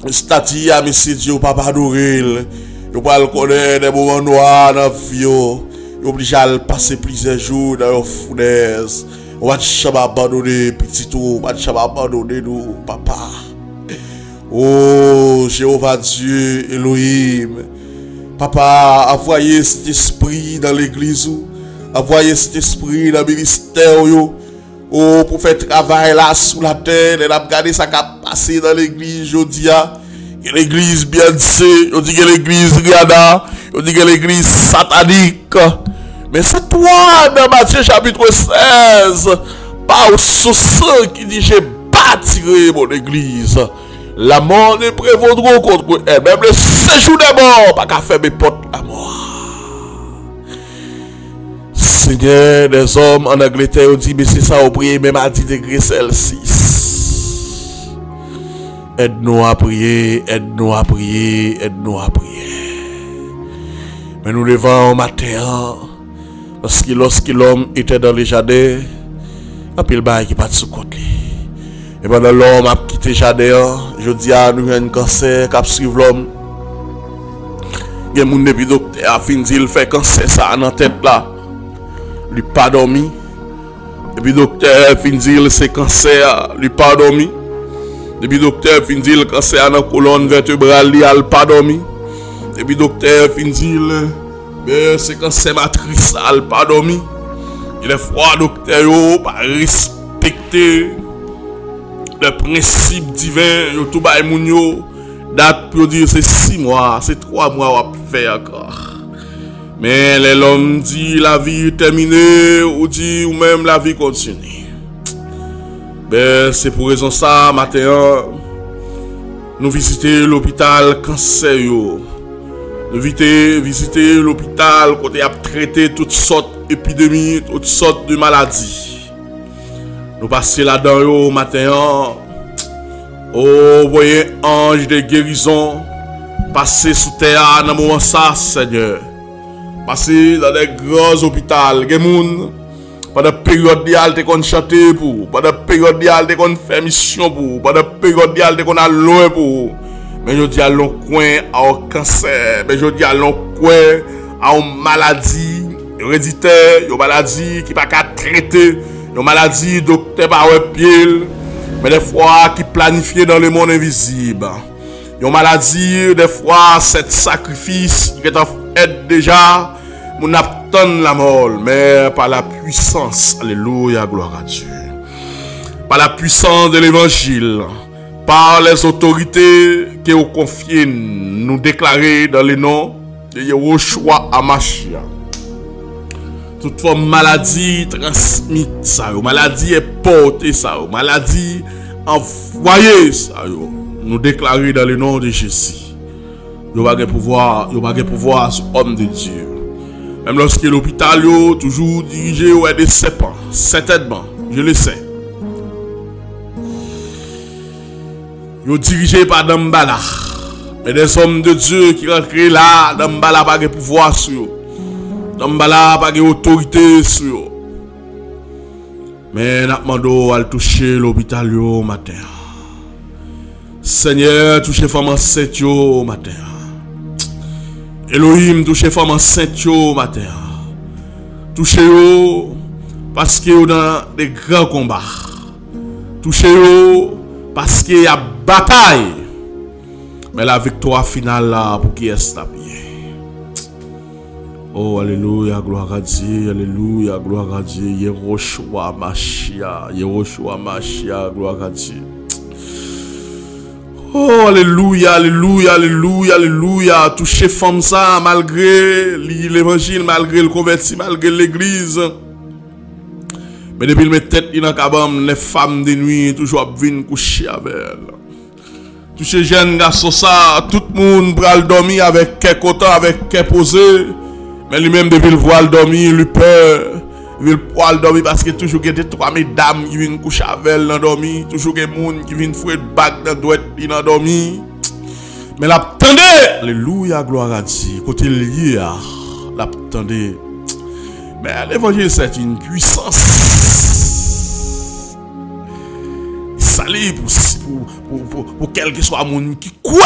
[SPEAKER 1] une statue à Messie Dieu, Papa Doril. Ils ne connaissent des moments noirs dans la vie. Ils sont obligés de passer plusieurs jours dans leur fournaise. On va jamais abandonner, petit tout. On va jamais abandonner nous, papa. Oh, Jéhovah Dieu, Elohim. Papa, envoyez cet esprit dans l'église. Envoyez cet esprit dans le ministère. Oh, pour faire travail là sous la terre. Et là, regardez ça qui a passé dans l'église, je dis. L'église bien dit, on dit que l'église Rihanna, on dit que l'église satanique. Mais c'est toi dans Matthieu chapitre 16, par ce sang qui dit j'ai bâtiré mon église. La mort ne prévaudra contre elle. Même le séjour des morts, pas qu'à faire mes portes à mort. Seigneur des hommes en Angleterre, on dit mais c'est ça au prier même à 10 degrés Celsius. Aide-nous à prier, aide-nous à prier, aide-nous à prier. Mais nous levons au matin, parce que lorsque l'homme était dans les jardins, il y a pile bail qui pas de sous-côté. Et pendant l'homme a quitté le jardin, je dis à nous un cancer qui a suivi l'homme. Il y a des gens depuis docteur a fini de faire cancer ça dans la tête là. Il n'a pas dormi. Et puis docteur a fini de dire c'est cancer, il n'a pas dormi. Depuis docteur fin dit le cancer dans la colonne vertébrale, il n'a pas dormi. Depuis docteur fin dit c'est cancer matrice, il n'a pas dormi. Il est froid docteur, pas respecter le principe divin, yo tout ba moun yo, date pour dire c'est 6 mois, c'est 3 mois à faire encore. Mais l'homme dit la vie est terminée, ou dit ou même la vie continue. Ben, c'est pour raison ça, matin, nous visiter l'hôpital cancer. Nous visiter l'hôpital côté a traité toutes sortes d'épidémies, toutes sortes de maladies. Nous passer là-dedans matin. Oh, voyez ange de guérison passer sous terre dans moment ça, Seigneur. Passer dans des grands hôpitaux, des gens pendant période dial te kon chanter pour, pendant période dial te kon faire mission pour, pendant période dial te kon a loin pour. Mais je dis à l'on coin à un cancer, mais je dis à l'on coin à une maladie héréditaire, une maladie qui pas qu'à traiter, une maladie docteur pas ouais pied, mais des fois qui planifié dans le monde invisible. Une maladie des fois cet sacrifice qui est fait déjà mon attend la mort, mais par la puissance, alléluia, gloire à Dieu, par la puissance de l'évangile, par les autorités qui ont confié, nous déclarer dans le nom de Yehoshua Hamashiach. Toute forme maladie transmise, ça, maladie est portée, ça, maladie envoyé ça, nous déclarer dans le nom de Jésus. Yo pas de pouvoir sur homme de Dieu. Même lorsque l'hôpital yo toujours dirigé ouais des serpents, certainement, je le sais. Yo dirigé par Dambala. Mais des hommes de Dieu qui rentrent là, Dambala pas de pouvoir sur eux. Dambala pas de autorité sur eux. Mais n'a demandé à toucher l'hôpital yo matin. Seigneur, touchez femme enceinte yo matin. Elohim, touchez femme enceinte yo matin. Touchez yo parce que yo dans des grands combats. Touchez yo parce qu'il y a bataille. Mais la victoire finale là pour qui est la bien. Oh alléluia, gloire à Dieu, alléluia, gloire à Dieu. Yehoshua Mashiach, Yehoshua Mashiach, gloire à Dieu. Oh, alléluia, alléluia, alléluia, alléluia. Toucher femme ça, malgré l'évangile, malgré le converti, malgré l'église. Mais depuis le mettre tête dans cabane, les femmes de nuit, toujours viennent coucher avec elle. Toucher jeune garçon ça, tout le monde bral dormir avec quel coton, avec quel posé. Mais lui-même, depuis le voile dormir, lui peur. Il veut poil dormir parce que toujours il y a trois mesdames qui viennent coucher avec elle dans dormir, toujours il y a des gens qui viennent fouer de bac dans douette dans dormir. Mais l'attendez, alléluia, gloire à Dieu. Côté lié, l'attendez. Mais l'évangile c'est une puissance. Ça l'est pour quel que soit monde qui croit.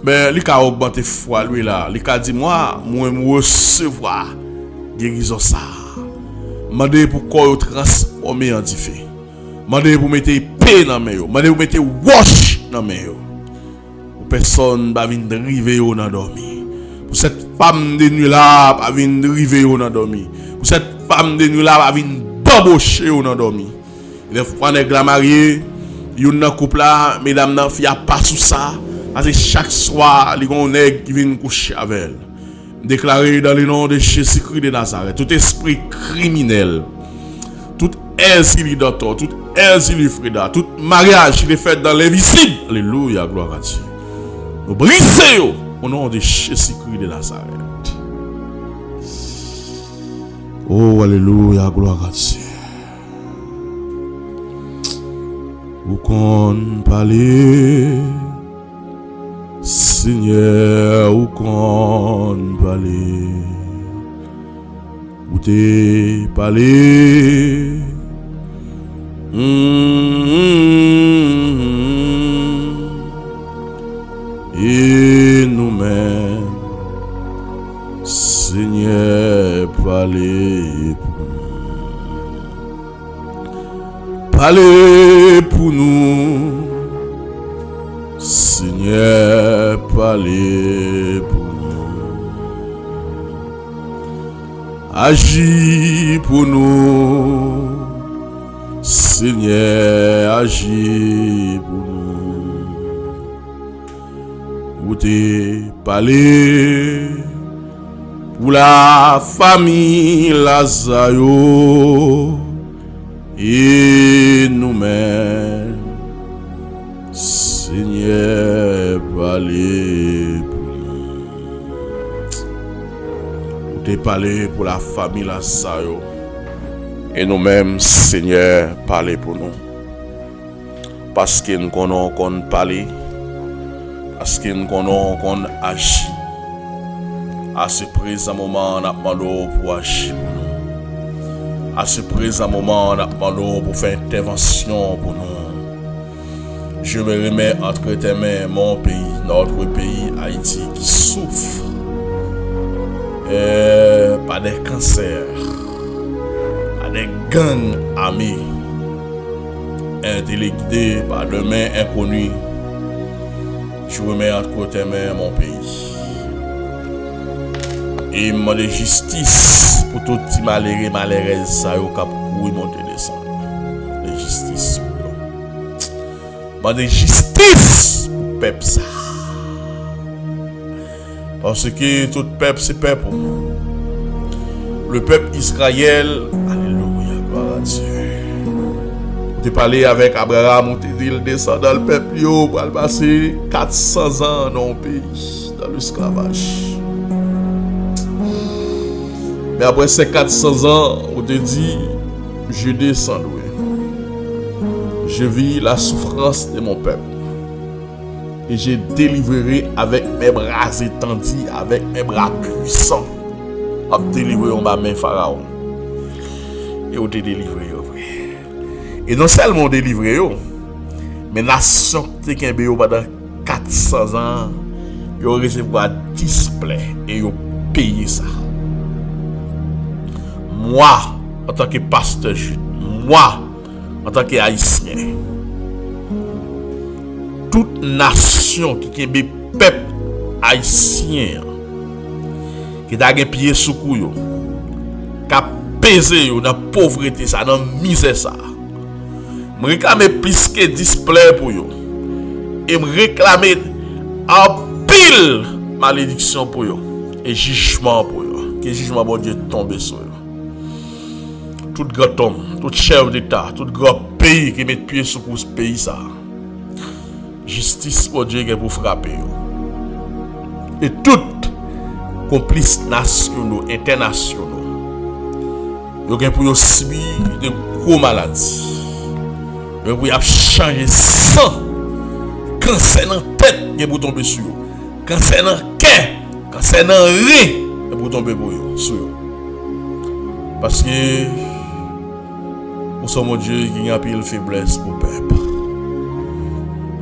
[SPEAKER 1] Mais il a augmenté foi lui là, il a dit moi recevoir guérison ça. Mandez pour quoi transformer en diffé. Mandez pour mettre paix dans mes yo. Mandez pour mettre wash dans mes yo. Pour personne va venir driver yo dans dormir. Pour cette femme de nuit là va venir driver yo dans dormir. Pour cette femme de nuit là va venir bambocher yo dans dormir. Les fois nèg la marié, yon dans couple là, mesdames nan fia pas sous ça. Parce que chaque soir, les gens qui viennent coucher avec elle. Déclaré dans le nom de Jésus-Christ de Nazareth, tout esprit criminel, tout insidiateur, tout insilifrida, tout mariage qui est fait dans l'invisible. Alléluia, gloire à Dieu. Nous brisons au nom de Jésus-Christ de Nazareth. Oh, alléluia, gloire à Dieu. Vous qu'on parler. Seigneur, où qu'on parler, où t'es parlé, et nous-mêmes, Seigneur, parlez pour nous. Seigneur, parlez pour nous. Agis pour nous. Seigneur, agis pour nous. Vous t'es parlé pour la famille Lazayo et nous-mêmes. Seigneur, parlez pour nous. Vous t'es parlé pour la famille Lazayo. Et nous-mêmes, Seigneur, parlez pour nous. Parce que nous connaissons qu'on parle. Parce que nous connaissons qu'on agit. À ce présent moment, on a demandé pour agir pour nous. À ce présent moment, on a demandé pour faire intervention pour nous. Je me remets entre tes mains mon pays, notre pays, Haïti, qui souffre par des cancers, par des gangs armés, téléguidés par des mains inconnues. Je remets entre tes mains mon pays. Et je demande justice pour tout petit malheureux, malheureuse, ça y est, cap pour monter descendre. De justice. De justice pour le peuple ça. Parce que tout peuple c'est peuple. Le peuple Israël, alléluia, gloire à Dieu. te parlé avec Abraham, on te dit il descend dans le peuple pour passer 400 ans dans le pays, dans l'esclavage. Mais après ces 400 ans, on te dit, je descends. Je vis la souffrance de mon peuple. Et je délivrerai avec mes bras étendus, avec mes bras puissants. Je délivrerai en bas main Pharaon. Et on te délivré. Et non seulement délivré, mais nation qui est pendant 400 ans, ils ont recevoir display et ils ont payé ça. Moi, en tant que pasteur, moi, en tant que haïtien, toute nation qui est peuple haïtien, qui a des pieds sous couille, qui a pesé dans la pauvreté, dans la misère, ça. Je réclame plus que display pour eux. Et je réclame en pile malédiction pour eux. Et jugement pour eux. Que jugement bon Dieu tombe sur eux. Tout grand homme, tout chef d'État, tout grand pays qui met pied sur ce pays ça. Justice pour Dieu qui est pour frapper eux. Et toutes complices nationaux, internationaux, ils ont pour subir de gros maladies. Vous avez changé sang, cancer dans la tête, vous tomber sur vous. Cancer dans le cœur, cancer dans le rein, vous tomber sur vous. Parce que nous sommes un Dieu qui a pile faiblesse pour le peuple.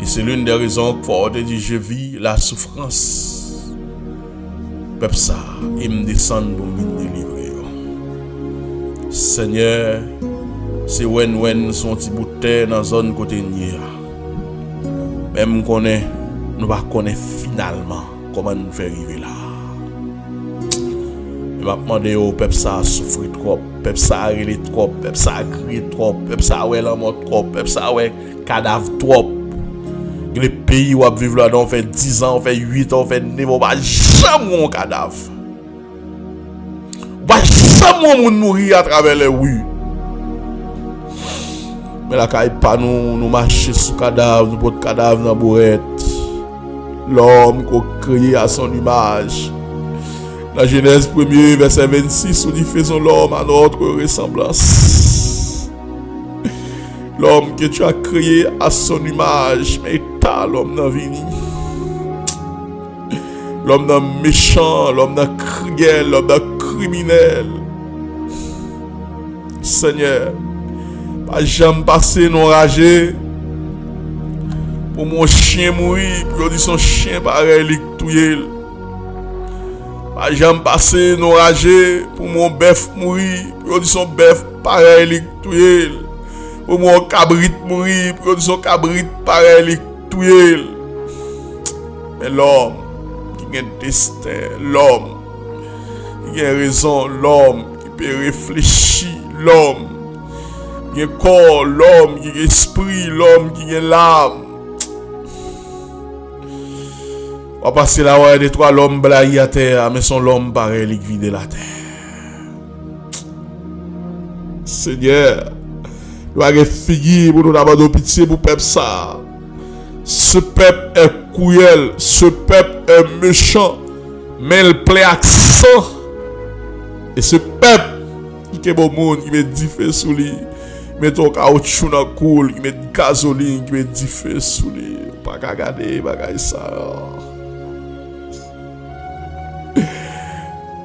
[SPEAKER 1] Et c'est l'une des raisons qu'il faut dire je vis la souffrance. Peuple ça, il me descend pour me délivrer. Seigneur, c'est when son petit bout de terre dans la zone côté nier. Même connaît, nous pas connaître finalement comment nous faire arriver là. Je m'a demandé au peuple ça souffrir trop, peuple ça relé trop, peuple ça crier trop, peuple ça ouais la mort trop, peuple ça ouais cadavre trop. Les pays où vivre là on fait 10 ans, on fait 8 ans, on fait 9 ans, pas jamais un cadavre. Pas jamais mourir à travers les rues. Mais la caille pas nous marcher sous cadavre, nous porter cadavre dans la bourrette. L'homme qu'on créé à son image. La Genèse 1er, verset 26, on dit faisons l'homme à notre ressemblance. L'homme que tu as créé à son image, mais t'as l'homme dans vini. L'homme dans méchant, l'homme dans cruel, l'homme dans criminel. Seigneur, pas jamais passer non ragé pour mon chien mourir, pour dire son chien pareil lui touyer. Pas jamais passer non ragé pour mon bœuf mourir, pour dire son bœuf pareil lui touyer. Pour mon cabrit mourir, pour dire son cabrit pareil lui touyer. Mais l'homme qui a un destin, l'homme qui a raison, l'homme qui peut réfléchir, l'homme qui a corps, l'homme qui a esprit, l'homme qui a l'âme. On va passer là où des trois l'homme blagué à terre, mais son l'homme pareil qui vide la terre. Seigneur, nous avons figure pour nous avoir pitié pour peuple ça. Ce peuple est cruel, ce peuple est méchant, mais il plaît accent. Et ce peuple qui est bon monde, qui met du feu sous lui, qui met ton caoutchouc dans le cool, qui met de gasoline, qui met du feu sous lui. Pas qu'à regarder, bagaille ça.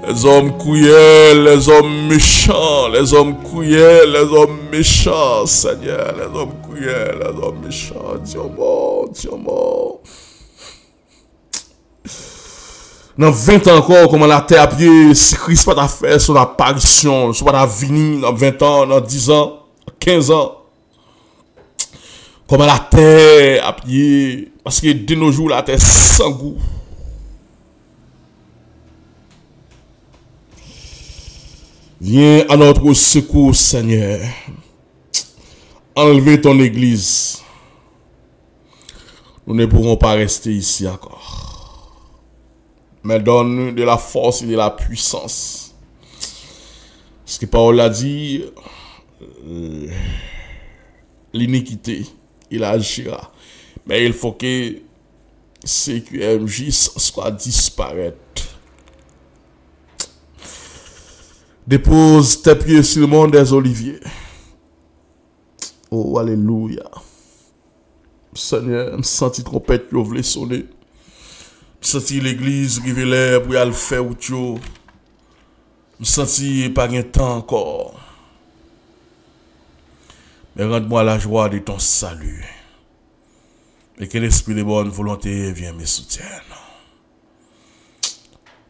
[SPEAKER 1] Les hommes cruels, les hommes méchants, les hommes cruels, les hommes méchants, Seigneur, les hommes cruels, les hommes méchants, Dieu mort. Dans 20 ans encore, comment la terre à pied, si Christ pas ta fait son apparition, soit pas ta venir dans 20 ans, dans 10 ans, 15 ans. Comment la terre à pied, parce que de nos jours, la terre sans goût. Viens à notre secours, Seigneur. Enlevez ton église. Nous ne pourrons pas rester ici encore. Mais donne-nous de la force et de la puissance. Ce que Paul a dit, l'iniquité, il agira. Mais il faut que CQMJ soit disparaître. Dépose tes pieds sur le monde des oliviers. Oh, alléluia. Seigneur, je sens trompette qui voulait sonner. Je sens l'église révélée pour aller faire autre chose. Je sens pas de temps encore. Mais rends-moi la joie de ton salut. Et que l'esprit de bonne volonté vienne me soutienne.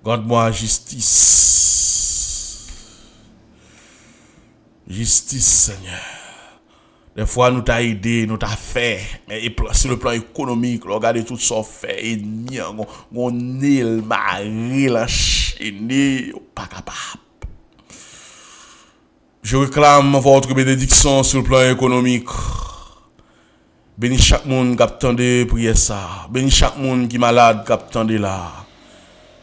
[SPEAKER 1] Rends-moi justice. Justice, Seigneur. Des fois, nous t'as aidé, nous t'as fait. Mais sur le plan économique, regardez tout ça fait. Et on est le mari, l'enchaîné, pas capable. Je réclame votre bénédiction sur le plan économique. Bénis chaque monde qui attendait prier ça. Bénis chaque monde qui est malade qui attendait là.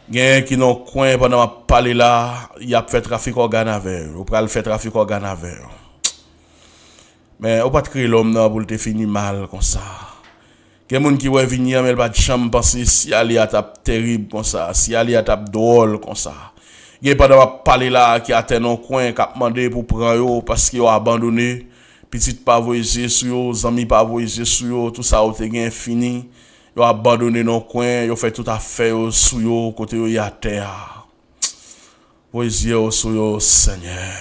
[SPEAKER 1] Gen qui dans coin pendant ma parler là, il a fait trafic organe avec. Ou pral fait trafic organe avec. Mais on pas créer l'homme là pour te finir mal comme ça. Gen monde qui va venir mais pas de chambre penser si aller à tape terrible comme ça, si aller à tape drôle comme ça. Gen pendant ma parler là qui atteint dans coin qui a demandé pour prendre yo parce qu'il a abandonné. Petite pas voyager sur yo, amis pas voyager sur yo, tout ça te gen fini. Yo abandonné dans coin, yo fait tout à fait sur yo côté yo y a terre. Voyager sur yo Seigneur.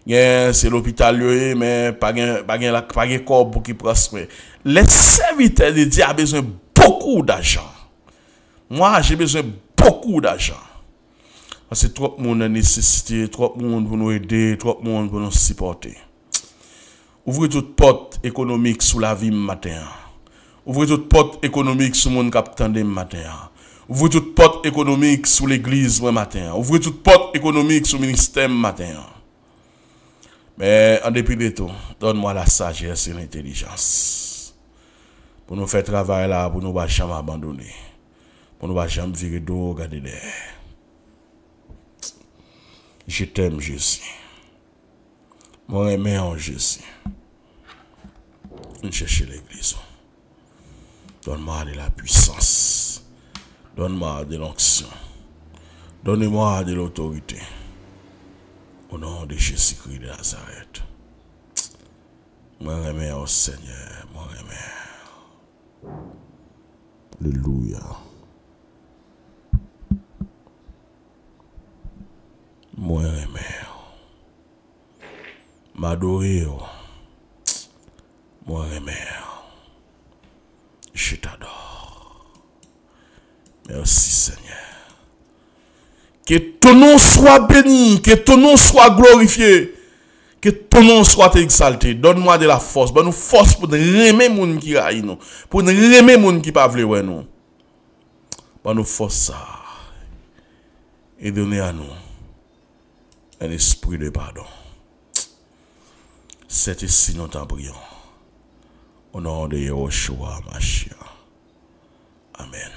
[SPEAKER 1] Gen c'est l'hôpital yo mais pas gen corps pour qui prospère. Les serviteurs de Dieu a besoin beaucoup d'argent. Moi, j'ai besoin beaucoup d'argent. Parce que trop de monde a nécessité, trop de monde pour nous aider, trop de monde pour nous supporter. Ouvrez toute porte économique sous la vie matin. Ouvrez toute porte économique sous mon capitaine de matin. Ouvrez toute porte économique sous l'église matin. Ouvrez toute porte économique sous le ministère matin. Mais en dépit de tout, donne-moi la sagesse et l'intelligence. Pour nous faire travail là, pour nous ne jamais abandonner. Pour nous ne jamais virer d'eau, regarder derrière. Je t'aime, Jésus. Mon aimé en Jésus. Je cherche l'église. Donne-moi de la puissance. Donne-moi de l'onction. Donne-moi de l'autorité. Au nom de Jésus-Christ de Nazareth. Mon aimé au Seigneur. Mon aimé. Alléluia. Mon aimé. M'adorer. Mon aimé. Je t'adore. Merci Seigneur. Que ton nom soit béni, que ton nom soit glorifié, que ton nom soit exalté. Donne-moi de la force. Donne-nous force pour nous aimer les gens qui raillent nous, pour nous aimer les gens qui ne peuvent pas nous. Donne-nous force ça. Et donner à nous un esprit de pardon. C'est ici nous t'en prions. Au nom de Yahushua Mashiach. Amen.